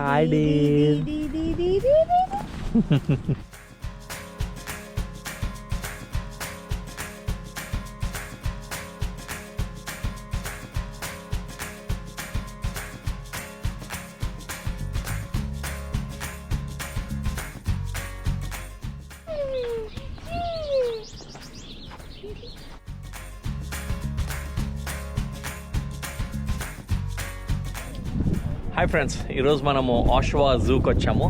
Hi dear. Hi friends, ఈరోజు మనము ఆశ్వా జూకి వచ్చాము.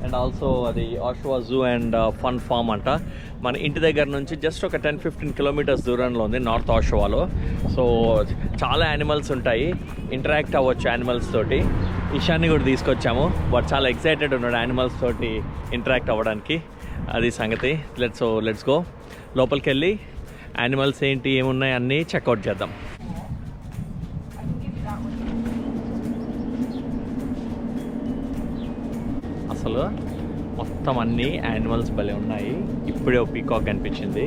అండ్ ఆల్సో అది ఆశ్వా జూ అండ్ ఫన్ ఫామ్ అంట. మన ఇంటి దగ్గర నుంచి జస్ట్ ఒక 10-15 కిలోమీటర్స్ దూరంలో ఉంది, నార్త్ ఆశ్వాలో. సో చాలా యానిమల్స్ ఉంటాయి, ఇంటరాక్ట్ అవ్వచ్చు యానిమల్స్ తోటి. ఇషాన్ని కూడా తీసుకొచ్చాము, బట్ చాలా ఎక్సైటెడ్ ఉన్నాడు యానిమల్స్ తోటి ఇంటరాక్ట్ అవ్వడానికి. అది సంగతి. Let's go. లోపలికి వెళ్ళి యానిమల్స్ ఏంటి ఏమున్నాయి అన్నీ చెక్అవుట్ చేద్దాం. అసలు మొత్తం అన్ని యానిమల్స్ భలే ఉన్నాయి. ఇప్పుడే ఒక పీకాక్ కనిపించింది,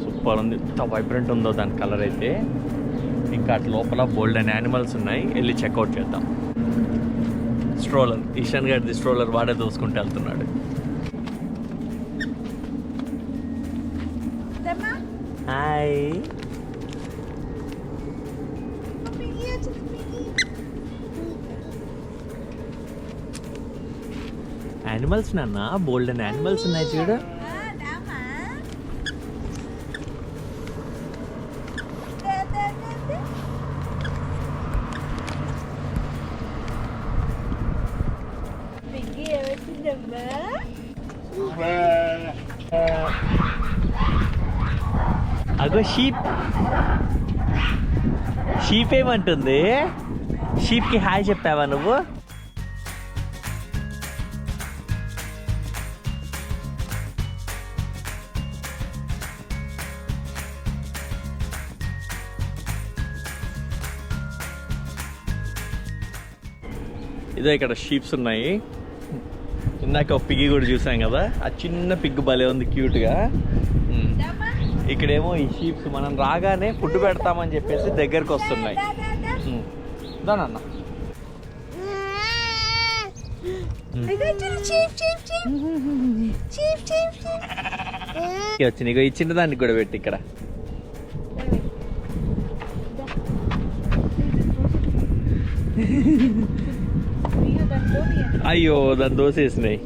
సూపర్ ఉంది. ఎంత వైబ్రెంట్ ఉందో దాని కలర్ అయితే. ఇంకా అటు లోపల బోల్డ్ అండ్ యానిమల్స్ ఉన్నాయి, వెళ్ళి చెక్అవుట్ చేద్దాం. స్ట్రోలర్, ఈశాన్ గారిది స్ట్రోలర్ వాడే దోసుకుంటూ వెళ్తున్నాడు. హాయ్. యానిమల్స్ నాన్న, బోల్డ్ అండ్ యానిమల్స్ ఉన్నాయి చూడు. అగో షీప్ ఏమంటుంది? షీప్కి హాయ్ చెప్పావా నువ్వు? ఇదే ఇక్కడ షీప్స్ ఉన్నాయి. ఇందాక ఒక పిగ్గి కూడా చూసాం కదా, ఆ చిన్న పిగ్గు భలే ఉంది క్యూట్గా. ఇక్కడేమో ఈ షీప్స్ మనం రాగానే ఫుడ్ పెడతామని చెప్పేసి దగ్గరకు వస్తున్నాయి. దానన్న వచ్చి నీకు ఈ చిన్న దానికి కూడా పెట్టి ఇక్కడ. అయ్యో దాన్ని దోసేసినాయి.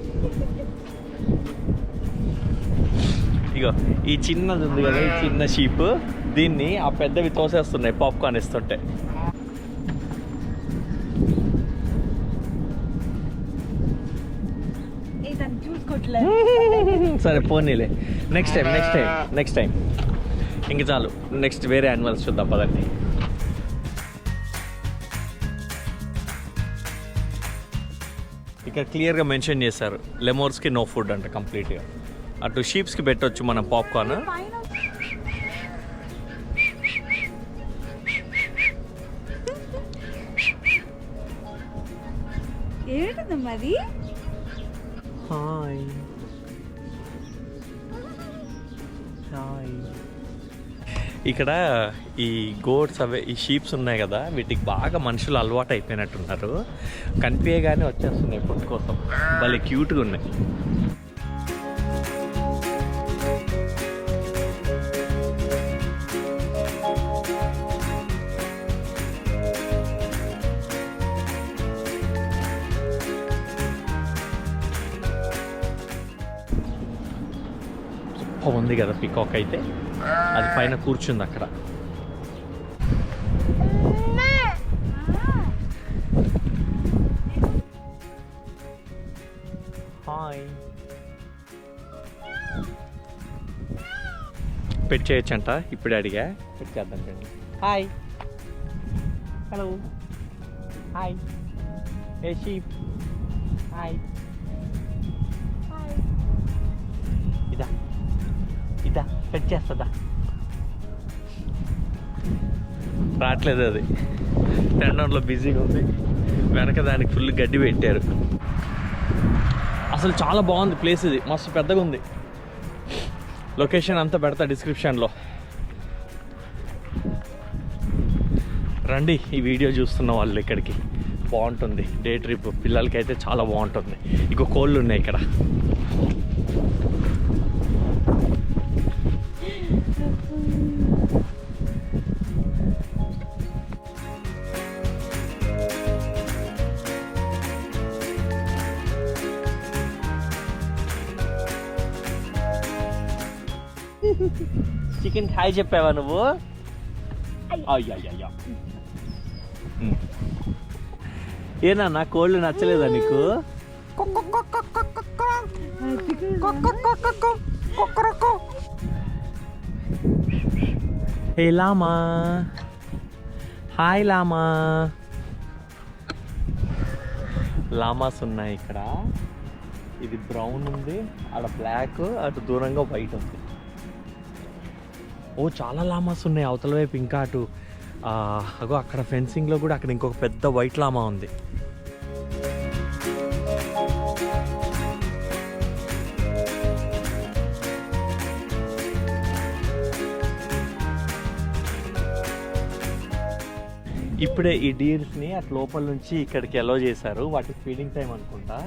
ఇగో ఈ చిన్నది ఉంది కదా, ఈ చిన్న షీప్, దీన్ని ఆ పెద్దవి తోసేస్తున్నాయి పాప్కార్న్ ఇస్తుంటే. సరే పోనీలే, నెక్స్ట్ టైం ఇంక చాలు. నెక్స్ట్ వేరే యానిమల్స్ చూద్దాం పదండి. ఇక్కడ క్లియర్గా మెన్షన్ చేశారు, లెమోర్స్కి నో ఫుడ్ అంట కంప్లీట్గా. అటు షీప్స్కి పెట్టవచ్చు మనం పాప్కార్న్. హాయ్. ఇక్కడ ఈ గోడ్స్ అవే ఈ షీప్స్ ఉన్నాయి కదా, వీటికి బాగా మనుషులు అలవాటు అయిపోయినట్టున్నారు. కనిపించగానే వచ్చేస్తున్నాయి ఫుడ్ కోసం, భలే క్యూట్గా ఉన్నాయి. ఉంది కదా పికాక్ అయితే, అది పైన కూర్చుంది అక్కడ. హాయ్. పెట్ చేయొచ్చంట, ఇప్పుడే అడిగా. పెట్ చేద్దాం రండి. Hi, hello, hi. A sheep, hi. ఇదా పెట్ చేస్తుందా? రావట్లేదు, అది టెండర్లో బిజీగా ఉంది. వెనక దానికి ఫుల్ గడ్డి పెట్టారు. అసలు చాలా బాగుంది ప్లేస్, ఇది మస్తు పెద్దగా ఉంది. లొకేషన్ అంతా పెడతా డిస్క్రిప్షన్లో. రండి ఈ వీడియో చూస్తున్న వాళ్ళు ఇక్కడికి బాగుంటుంది డే ట్రిప్, పిల్లలకి అయితే చాలా బాగుంటుంది. ఇంకో కోళ్ళు ఉన్నాయి ఇక్కడ. చికెన్ హాయ్ చెప్పావా నువ్వు? అయ్యా ఏనా నా కోళ్ళు నచ్చలేదా నీకు? ఏ లామా, హాయ్ లామా. లామాస్ ఉన్నాయి ఇక్కడ. ఇది బ్రౌన్ ఉంది, ఆడ బ్లాక్, అటు దూరంగా వైట్ ఉంది. ఓ చాలా లామాస్ ఉన్నాయి అవతల వైపు. ఇంకా అటు అగో అక్కడ ఫెన్సింగ్లో కూడా అక్కడ ఇంకొక పెద్ద వైట్ లామా ఉంది. ఇప్పుడే ఈ డీర్స్ని అటు లోపల నుంచి ఇక్కడికి అలో చేశారు. వాటి ఫీడింగ్ టైం అనుకుంటా.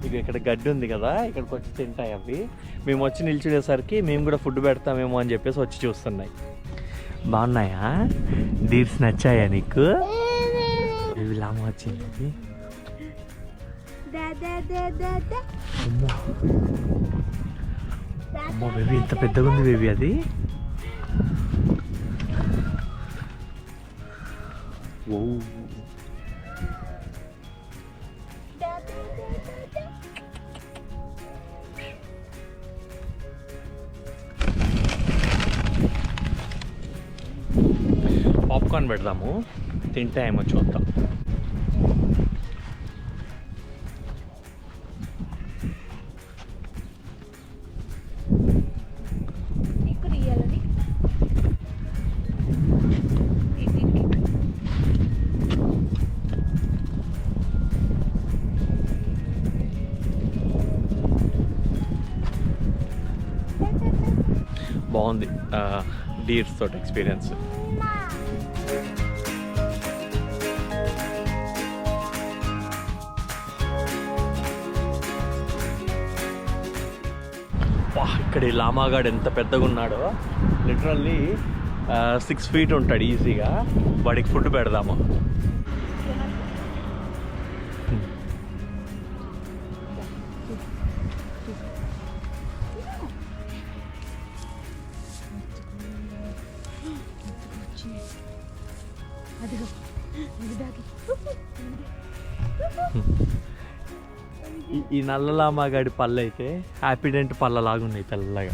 ఇక ఇక్కడ గడ్డి ఉంది కదా, ఇక్కడికి వచ్చి తింటాయి అవి. మేము వచ్చి నిల్చునేసరికి మేము కూడా ఫుడ్ పెడతామేమో అని చెప్పేసి వచ్చి చూస్తున్నాయి. బాగున్నాయా డీర్స్? నచ్చాయా నీకు? ఇవి లామా వచ్చింది. అమ్మో బేబీ, ఇంత పెద్దగా ఉంది బేబీ అది. ఓ పాప్కార్న్ పెడదాము, తింటే ఏమో చూద్దాం. బాగుంది డీర్స్ తోటి ఎక్స్పీరియన్స్. ఇక్కడ ఈ లామాగాడు ఎంత పెద్దగా ఉన్నాడో, లిటరల్లీ 6 feet ఉంటాడు ఈజీగా. వాడికి ఫుడ్ పెడదాము. ఈ నల్ల లామాగాడి పళ్ళు అయితే హ్యాపీడెంట్ పళ్ళలాగా ఉన్నాయి తెల్లగా.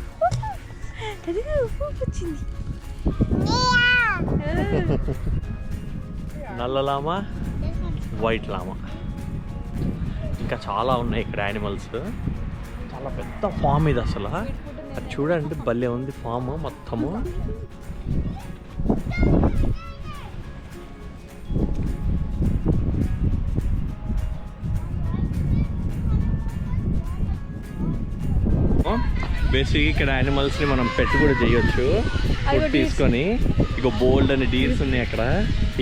నల్ల లామా, వైట్ లామా, ఇంకా చాలా ఉన్నాయి ఇక్కడ యానిమల్స్. చాలా పెద్ద ఫామ్ ఇది అసలు. అది చూడండి భలే ఉంది ఫామ్ మొత్తము. బేసిక్గా ఇక్కడ యానిమల్స్ని మనం పెట్టి కూడా చేయొచ్చు ఫుడ్ తీసుకొని. ఇక బోల్డ్ అని డీర్స్ ఉన్నాయి అక్కడ.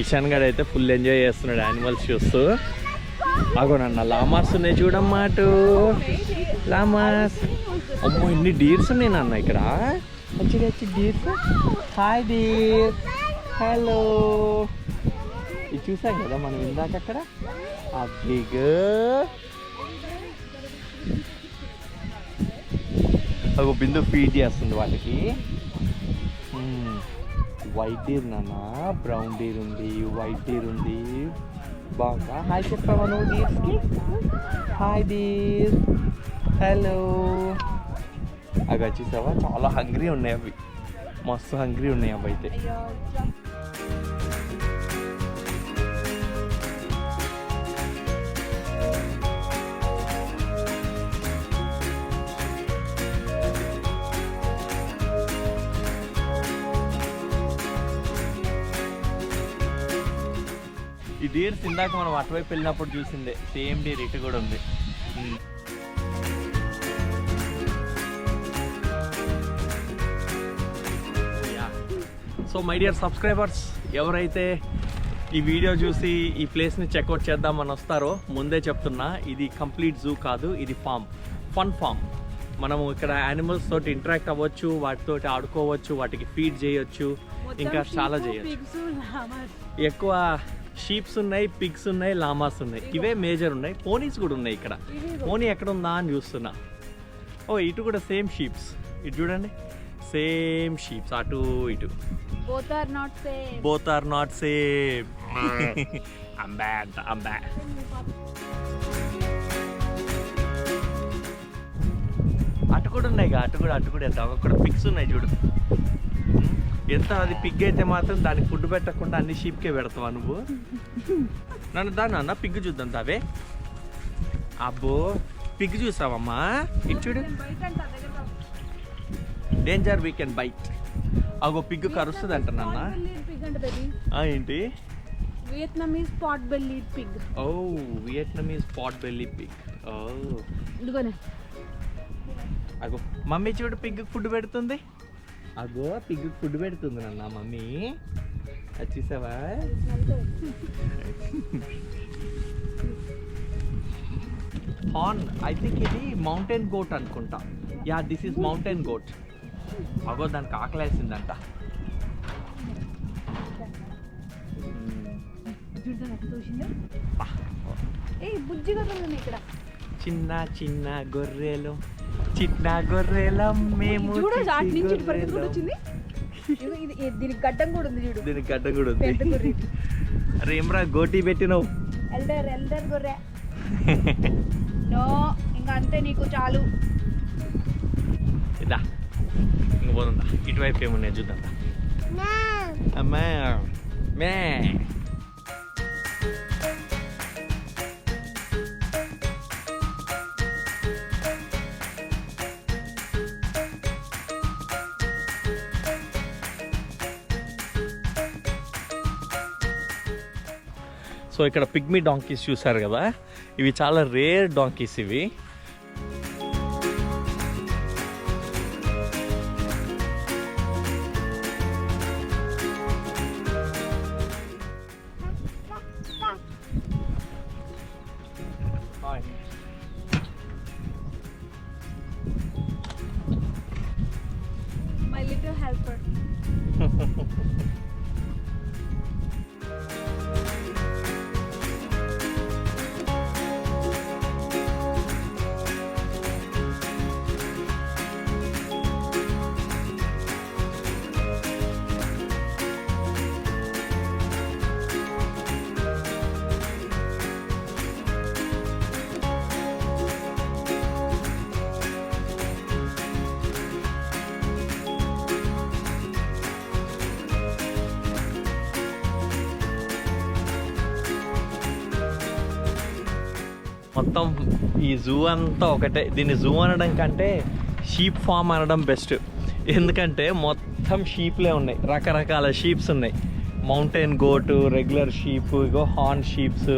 ఇషాన్ గడ్ అయితే ఫుల్ ఎంజాయ్ చేస్తున్నాడు యానిమల్స్ చూస్తూ. అగో నన్న లామాస్ ఉన్నాయి చూడమ్మా, అటు లామాస్. అమ్మో ఇన్ని డీర్స్ ఉన్నాయి నాన్న ఇక్కడ. వచ్చి డీర్స్. Hi Deere, hello. ఇది చూసాం కదా మనం ఇందాక అక్కడ. అదిగో ఒక బిందు ఫీడ్ చేస్తుంది వాటికి. వైట్ డీర్ నాన్న, బ్రౌన్ డీర్ ఉంది, వైట్ డీర్ ఉంది. బాగా హాయ్ చెప్పావా నువ్వు డీర్స్కి? Hi Deere, hello. అవి చూసావా చాలా హంగ్రీ ఉన్నాయి అవి, మస్తు హంగ్రీ ఉన్నాయి అవి అయితే. ఈ డీర్స్ ఇందాక మనం అటువైపు వెళ్ళినప్పుడు చూసిందే సేమ్ డీర్ ఇటు కూడా ఉంది. సో మై డియర్ సబ్స్క్రైబర్స్, ఎవరైతే ఈ వీడియో చూసి ఈ ప్లేస్ని చెక్అవుట్ చేద్దామని వస్తారో ముందే చెప్తున్నా, ఇది కంప్లీట్ జూ కాదు, ఇది ఫన్ ఫామ్. మనము ఇక్కడ యానిమల్స్ తోటి ఇంటరాక్ట్ అవ్వచ్చు, వాటితోటి ఆడుకోవచ్చు, వాటికి ఫీడ్ చేయొచ్చు, ఇంకా చాలా చేయొచ్చు. ఎక్కువ షీప్స్ ఉన్నాయి, పిగ్స్ ఉన్నాయి, లామాస్ ఉన్నాయి, ఇవే మేజర్ ఉన్నాయి. పోనీస్ కూడా ఉన్నాయి ఇక్కడ. పోనీ ఎక్కడ ఉందా అని చూస్తున్నా. ఓ ఇటు కూడా సేమ్ షీప్స్, ఇటు చూడండి, సేమ్ షీప్స్, అటు ఇటు. Both are not same. Both are not same. I'm bad. అటు కూడా ఉన్నాయి, అటు కూడా ఎంత అక్కడ పిగ్స్ ఉన్నాయి చూడు. ఎంత అది పిగ్ అయితే మాత్రం దానికి ఫుడ్ పెట్టకుండా అన్ని షీప్కే పెడతావా నువ్వు? నన్ను దాన్న పిగ్ చూద్దాం తావే. అబ్బో పిగ్ చూసావమ్మా, ఇటు చూడు. Danger we can bite. అగో పిగ్ కరుస్తుంది అంట నాన్న. ఏంటి? Vietnamese pot belly pig. ఓ వియత్నామీస్ పాట్ బెల్లీ పిగ్. ఓ ఇదిగోనే. అగో మమ్మీ చూడు పిగ్ ఫుడ్ పెడుతుంది. అగో పిగ్ ఫుడ్ పెడుతుంది నాన్న మమ్మీ. అది చూసావా? హార్న్ ఐ థింక్ ఇది మౌంటైన్ గోట్ అనుకుంటా. Yeah this is mountain goat. అగో దానికి ఆకలేసిందంట. చిన్న చిన్న గొర్రెలు, చిన్న గొర్రెలం మేము. దీనికి గడ్డం కూడా ఉంది చూడు. దీనికి గడ్డం కూడా ఉంది. అరే ఏమ్రా గోటీ పెట్టినావు? ఎల్డర్ గొర్రె. నో ఇంకా అంతే, నీకు చాలు. ఇదా ఇంక పోతుందా? ఇటువైపు ఏమున్నాయి చూద్దాం. అమ్మా మే. సో ఇక్కడ పిగ్మీ డాంకీస్ చూసారు కదా, ఇవి చాలా రేర్ డాంకీస్ ఇవి. My little helper. మొత్తం ఈ జూ అంతా ఒకటే. దీన్ని జూ అనడం కంటే షీప్ ఫామ్ అనడం బెస్ట్. ఎందుకంటే మొత్తం షీప్లే ఉన్నాయి, రకరకాల షీప్స్ ఉన్నాయి. మౌంటైన్ గోటు, రెగ్యులర్ షీప్, ఇగో హార్న్ షీప్స్,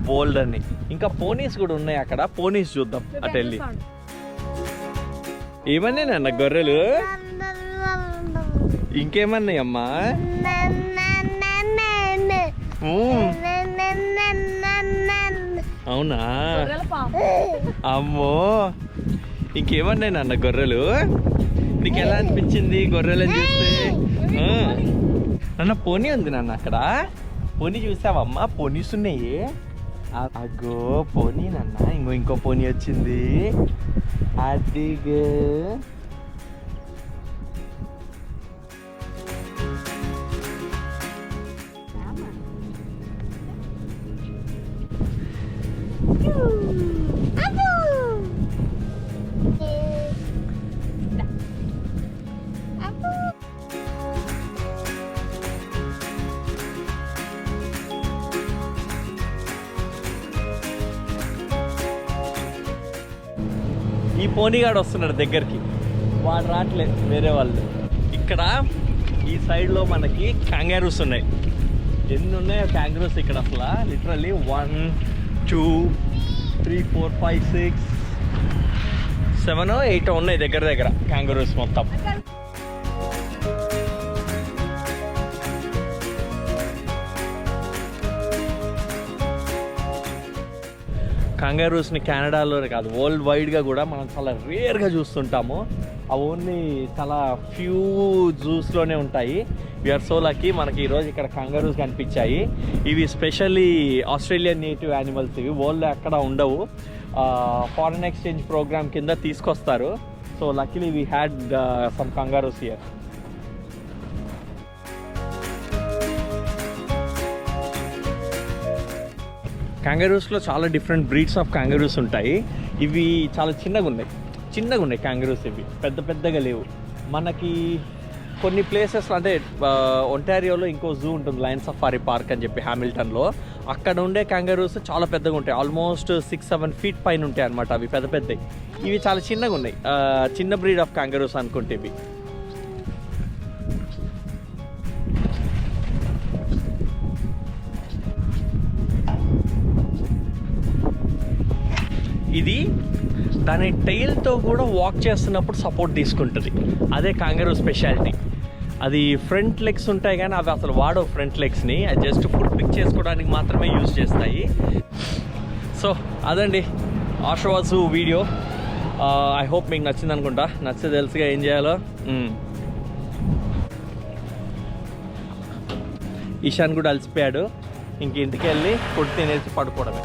బోల్డ్ అని. ఇంకా పోనీస్ కూడా ఉన్నాయి అక్కడ. పోనీస్ చూద్దాం అటు వెళ్ళి. ఏమన్నాయి నాన్న గొర్రెలు? ఇంకేమన్నాయి అమ్మా? అవునా? అమ్మో ఇంకేమన్నాయి నాన్న గొర్రెలు? నీకు ఎలా అనిపించింది గొర్రెలను చూస్తే? నాన్న పోనీ ఉంది నాన్న అక్కడ. పోనీ చూసావమ్మా? పోనీస్ ఉన్నాయి. అగ్గో పోనీ నాన్న. ఇంకో పోనీ వచ్చింది. అదిగో ఈ పోనీగాడు వస్తున్నాడు దగ్గరికి. వాడు రావట్లేదు, వేరే వాళ్ళు. ఇక్కడ ఈ సైడ్లో మనకి క్యాంగారూస్ ఉన్నాయి. ఎన్ని ఉన్నాయో క్యాంగారూస్ ఇక్కడ అసలు. లిటరల్లీ 1 2 3 4 5 6 7 8 ఉన్నాయి దగ్గర క్యాంగారూస్ మొత్తం. కంగారూస్ని కెనడాలోనే కాదు వరల్డ్ వైడ్గా కూడా మనం చాలా రేర్గా చూస్తుంటాము. అవి ఓన్లీ చాలా ఫ్యూ జూస్లోనే ఉంటాయి. వీఆర్ సో లక్కీ మనకి ఈరోజు ఇక్కడ కంగారూస్ కనిపించాయి. ఇవి స్పెషల్లీ ఆస్ట్రేలియన్ నేటివ్ యానిమల్స్. ఇవి వరల్డ్లో ఎక్కడ ఉండవు. ఫారెన్ ఎక్స్చేంజ్ ప్రోగ్రామ్ కింద తీసుకొస్తారు. So luckily we had some kangaroos here. కంగారూస్లో చాలా డిఫరెంట్ బ్రీడ్స్ ఆఫ్ కంగారూస్ ఉంటాయి. ఇవి చాలా చిన్నగా ఉన్నాయి కంగారూస్. ఇవి పెద్దగా లేవు. మనకి కొన్ని ప్లేసెస్ అంటే ఒంటారియోలో ఇంకో జూ ఉంటుంది, లయన్ సఫారీ పార్క్ అని చెప్పి హ్యామిల్టన్లో. అక్కడ ఉండే కంగారూస్ చాలా పెద్దగా ఉంటాయి, ఆల్మోస్ట్ 6-7 ఫీట్ పైన ఉంటాయి అనమాట. అవి పెద్దవి. ఇవి చాలా చిన్నగా ఉన్నాయి, చిన్న బ్రీడ్ ఆఫ్ కంగారూస్ అనుకుంటే ఇవి. ఇది దాని టైల్తో కూడా వాక్ చేస్తున్నప్పుడు సపోర్ట్ తీసుకుంటుంది. అదే కంగారూ స్పెషాలిటీ. అది ఫ్రంట్ లెగ్స్ ఉంటాయి కానీ అవి అసలు వాడవు ఫ్రంట్ లెగ్స్ని. అది జస్ట్ ఫుడ్ పిక్ చేసుకోవడానికి మాత్రమే యూజ్ చేస్తాయి. సో అదండి ఆషవా జూ వీడియో. ఐ హోప్ మీకు నచ్చింది అనుకుంటా. నచ్చితే తెలుసుగా ఏం చేయాలో. ఈశాన్ కూడా అలసిపోయాడు. ఇంక ఇంటికి వెళ్ళి ఫుడ్ తినేసి పడుకోవడమే.